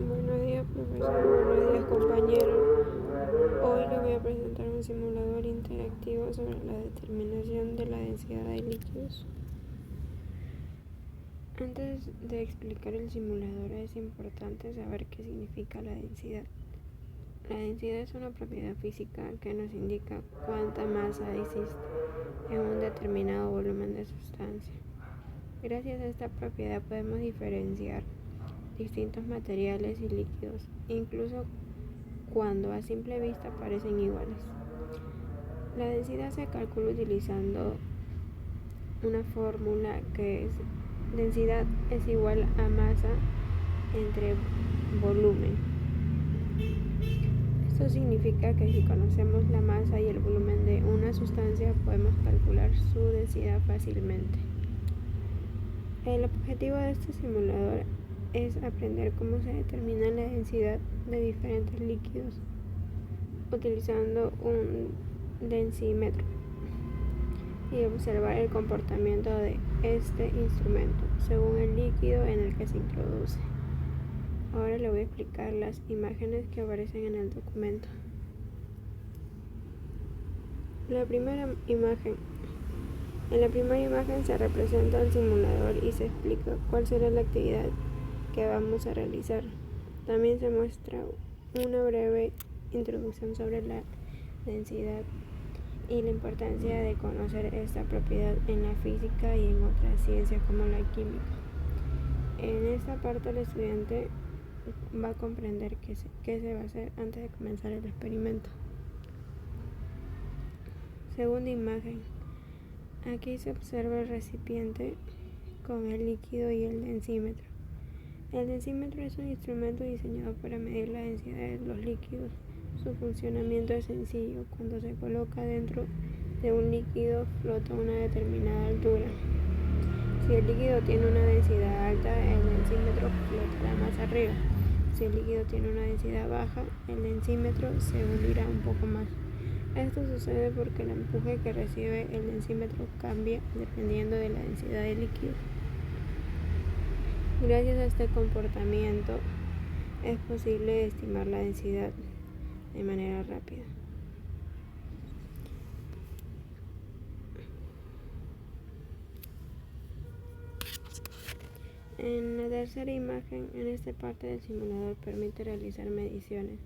Buenos días, profesor. Buenos días, compañero. Hoy les voy a presentar un simulador interactivo sobre la determinación de la densidad de líquidos. Antes de explicar el simulador es importante saber qué significa la densidad. La densidad es una propiedad física que nos indica cuánta masa existe en un determinado volumen de sustancia. Gracias a esta propiedad podemos diferenciar distintos materiales y líquidos, incluso cuando a simple vista parecen iguales. La densidad se calcula utilizando una fórmula que es densidad es igual a masa entre volumen. Esto significa que si conocemos la masa y el volumen de una sustancia podemos calcular su densidad fácilmente. El objetivo de este simulador es aprender cómo se determina la densidad de diferentes líquidos utilizando un densímetro y observar el comportamiento de este instrumento según el líquido en el que se introduce. Ahora le voy a explicar las imágenes que aparecen en el documento. En la primera imagen se representa el simulador y se explica cuál será la actividad que vamos a realizar. También se muestra una breve introducción sobre la densidad y la importancia de conocer esta propiedad en la física y en otras ciencias como la química. En esta parte el estudiante va a comprender qué se va a hacer antes de comenzar el experimento. Segunda imagen. Aquí se observa el recipiente con el líquido y el densímetro. El densímetro es un instrumento diseñado para medir la densidad de los líquidos. Su funcionamiento es sencillo. Cuando se coloca dentro de un líquido, flota a una determinada altura. Si el líquido tiene una densidad alta, el densímetro flotará más arriba. Si el líquido tiene una densidad baja, el densímetro se hundirá un poco más. Esto sucede porque el empuje que recibe el densímetro cambia dependiendo de la densidad del líquido. Gracias a este comportamiento es posible estimar la densidad de manera rápida. En la tercera imagen, en esta parte del simulador permite realizar mediciones.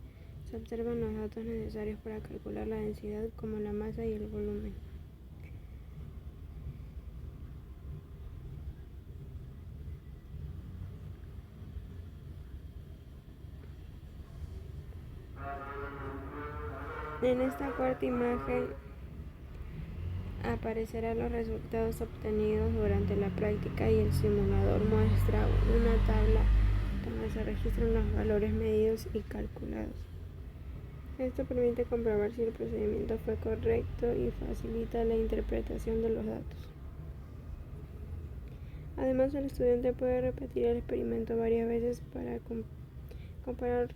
Se observan los datos necesarios para calcular la densidad como la masa y el volumen. En esta cuarta imagen aparecerán los resultados obtenidos durante la práctica y el simulador muestra una tabla donde se registran los valores medidos y calculados. Esto permite comprobar si el procedimiento fue correcto y facilita la interpretación de los datos. Además, el estudiante puede repetir el experimento varias veces para comparar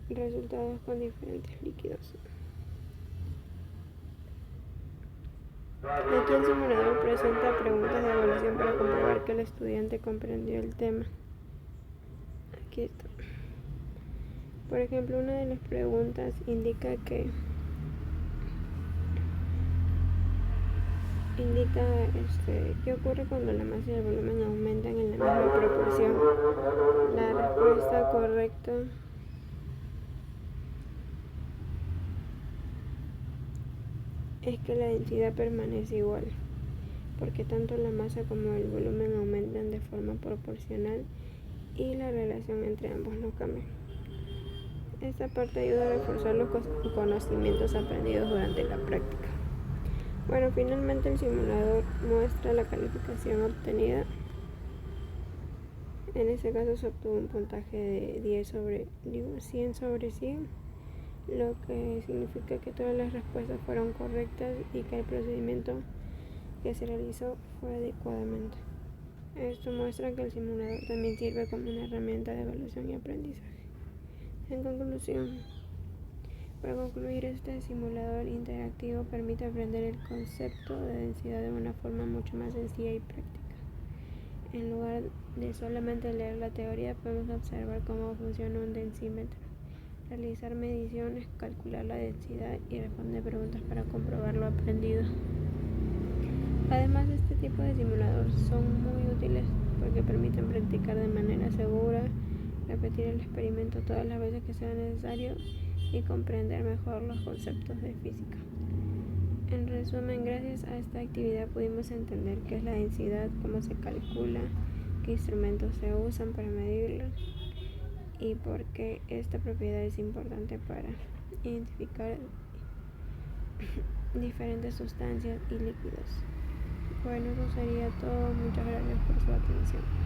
resultados con diferentes líquidos. Aquí el simulador presenta preguntas de evaluación para comprobar que el estudiante comprendió el tema. Aquí está. Por ejemplo, una de las preguntas indica qué ocurre cuando la masa y el volumen aumentan en la misma proporción. La respuesta correcta es que la densidad permanece igual, porque tanto la masa como el volumen aumentan de forma proporcional y la relación entre ambos no cambia. Esta parte ayuda a reforzar los conocimientos aprendidos durante la práctica. Bueno, finalmente el simulador muestra la calificación obtenida. En este caso se obtuvo un puntaje de 100 sobre 100, lo que significa que todas las respuestas fueron correctas y que el procedimiento que se realizó fue adecuadamente. Esto muestra que el simulador también sirve como una herramienta de evaluación y aprendizaje. En conclusión, para concluir, este simulador interactivo permite aprender el concepto de densidad de una forma mucho más sencilla y práctica. En lugar de solamente leer la teoría, podemos observar cómo funciona un densímetro, realizar mediciones, calcular la densidad y responder preguntas para comprobar lo aprendido. Además, este tipo de simuladores son muy útiles porque permiten practicar de manera segura, repetir el experimento todas las veces que sea necesario y comprender mejor los conceptos de física. En resumen, gracias a esta actividad pudimos entender qué es la densidad, cómo se calcula, qué instrumentos se usan para medirla y por qué esta propiedad es importante para identificar diferentes sustancias y líquidos. Bueno, eso sería todo. Muchas gracias por su atención.